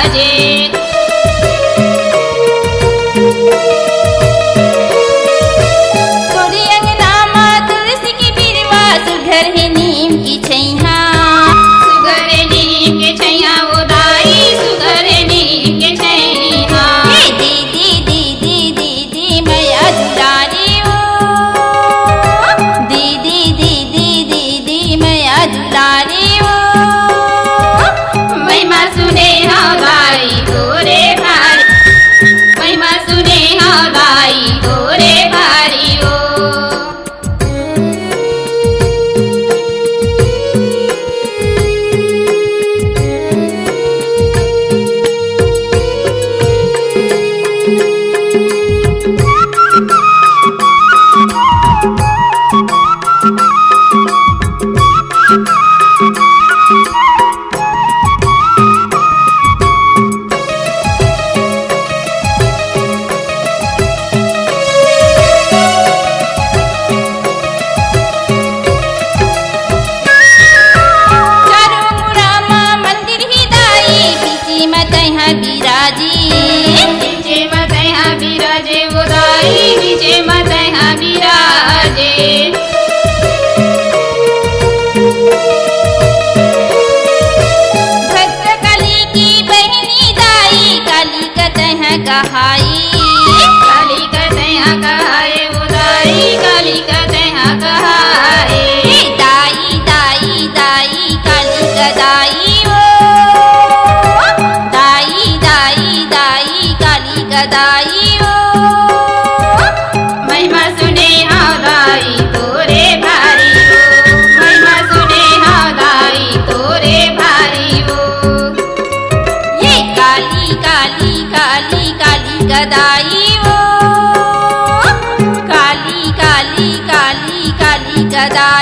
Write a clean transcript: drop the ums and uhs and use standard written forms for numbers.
बिराजे। तोरी अंगना माँ तुलसी की बिरवा सुघर है नीम की छैया। सुघर है नीम के छैया वो दाई, सुघर है नीम के छैया। दीदी दीदी दीदी मैया दुलारी ओ, दीदी दीदी दीदी मैया दुलारी ओ। महिमा सुने हाँ गाई तोरे भारी, महिमा सुने हाँ गाई तोरे भारी ओ। चारों मुड़ा माँ मंदिर ही दाई बीची मत यहाँ बिराजी। बीचे मत यहाँ बिराजे वो दाई, बीचे मत यहाँ बिराजे। भद्रकाली की बहनी दाई काली कतह कहाई। काली कतया कहाए वो दाई, काली कतया कहाए। दाई दाई दाई काली गदाई ओ, दाई दाई दाई काली गदाई ओ। महिमा सुने हाँ दाई तोरे भारी ओ, महिमा सुने हाँ दाई तोरे भारी ओ। ये काली काली काली काली गदाई ओ, काली काली काली काली गदाई।